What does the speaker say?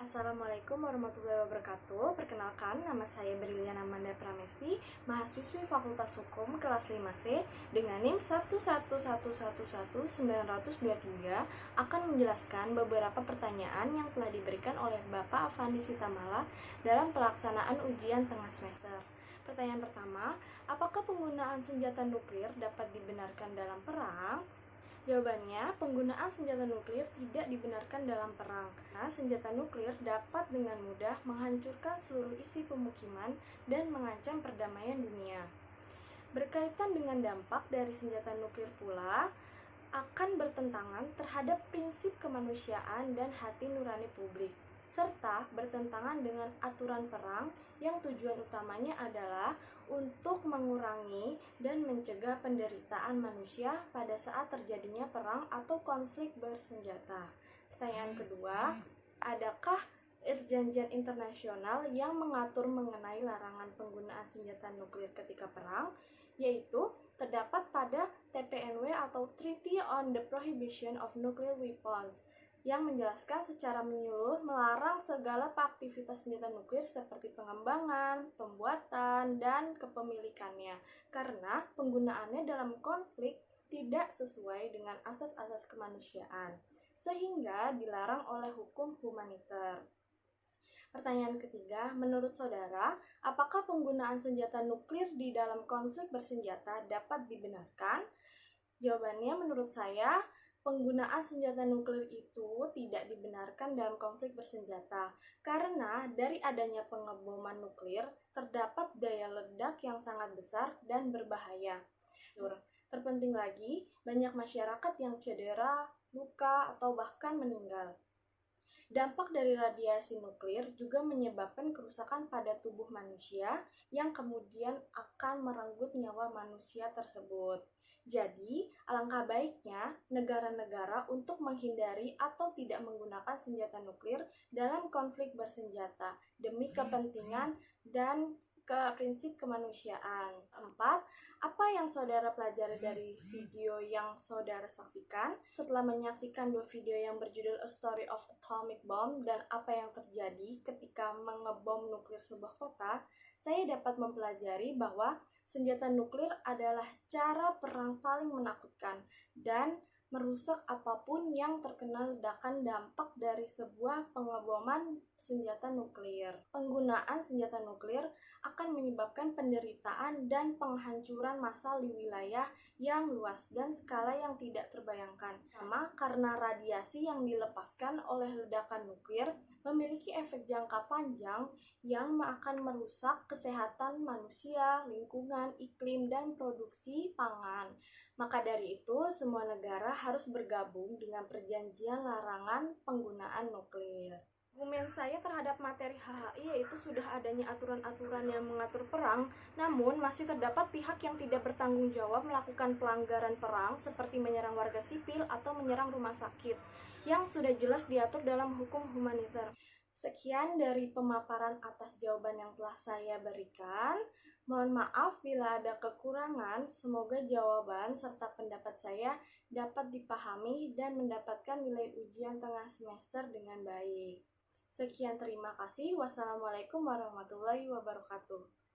Assalamualaikum warahmatullahi wabarakatuh. Perkenalkan, nama saya Brilian Amanda Pramesti, mahasiswi Fakultas Hukum kelas 5C dengan NIM 111111923 akan menjelaskan beberapa pertanyaan yang telah diberikan oleh Bapak Afandi Sitamala dalam pelaksanaan ujian tengah semester. Pertanyaan pertama, apakah penggunaan senjata nuklir dapat dibenarkan dalam perang? Jawabannya, penggunaan senjata nuklir tidak dibenarkan dalam perang, karena senjata nuklir dapat dengan mudah menghancurkan seluruh isi pemukiman dan mengancam perdamaian dunia. Berkaitan dengan dampak dari senjata nuklir pula, akan bertentangan terhadap prinsip kemanusiaan dan hati nurani publik, serta bertentangan dengan aturan perang yang tujuan utamanya adalah untuk mengurangi dan mencegah penderitaan manusia pada saat terjadinya perang atau konflik bersenjata. Pertanyaan kedua, adakah perjanjian internasional yang mengatur mengenai larangan penggunaan senjata nuklir ketika perang? Yaitu terdapat pada TPNW atau Treaty on the Prohibition of Nuclear Weapons yang menjelaskan secara menyeluruh melarang segala aktivitas senjata nuklir seperti pengembangan, pembuatan, dan kepemilikannya karena penggunaannya dalam konflik tidak sesuai dengan asas-asas kemanusiaan sehingga dilarang oleh hukum humaniter. Pertanyaan ketiga, menurut saudara, apakah penggunaan senjata nuklir di dalam konflik bersenjata dapat dibenarkan? Jawabannya, menurut saya, penggunaan senjata nuklir itu tidak dibenarkan dalam konflik bersenjata karena dari adanya pengeboman nuklir terdapat daya ledak yang sangat besar dan berbahaya. Terpenting lagi, banyak masyarakat yang cedera, luka, atau bahkan meninggal. Dampak dari radiasi nuklir juga menyebabkan kerusakan pada tubuh manusia yang kemudian akan merenggut nyawa manusia tersebut. Jadi, alangkah baiknya negara-negara untuk menghindari atau tidak menggunakan senjata nuklir dalam konflik bersenjata demi kepentingan dan prinsip kemanusiaan. 4. Apa yang saudara pelajari dari video yang saudara saksikan? Setelah menyaksikan dua video yang berjudul A Story of Atomic Bomb dan apa yang terjadi ketika mengebom nuklir sebuah kota, saya dapat mempelajari bahwa senjata nuklir adalah cara perang paling menakutkan dan merusak apapun yang terkena ledakan dampak dari sebuah pengeboman senjata nuklir. Penggunaan senjata nuklir akan menyebabkan penderitaan dan penghancuran massal di wilayah yang luas dan skala yang tidak terbayangkan. Pertama, karena radiasi yang dilepaskan oleh ledakan nuklir memiliki efek jangka panjang yang akan merusak kesehatan manusia, lingkungan, iklim, dan produksi pangan. Maka dari itu, semua negara harus bergabung dengan perjanjian larangan penggunaan nuklir. Argumen saya terhadap materi HHI yaitu sudah adanya aturan-aturan yang mengatur perang, namun masih terdapat pihak yang tidak bertanggung jawab melakukan pelanggaran perang seperti menyerang warga sipil atau menyerang rumah sakit, yang sudah jelas diatur dalam hukum humaniter. Sekian dari pemaparan atas jawaban yang telah saya berikan. Mohon maaf bila ada kekurangan, semoga jawaban serta pendapat saya dapat dipahami dan mendapatkan nilai ujian tengah semester dengan baik. Sekian, terima kasih. Wassalamualaikum warahmatullahi wabarakatuh.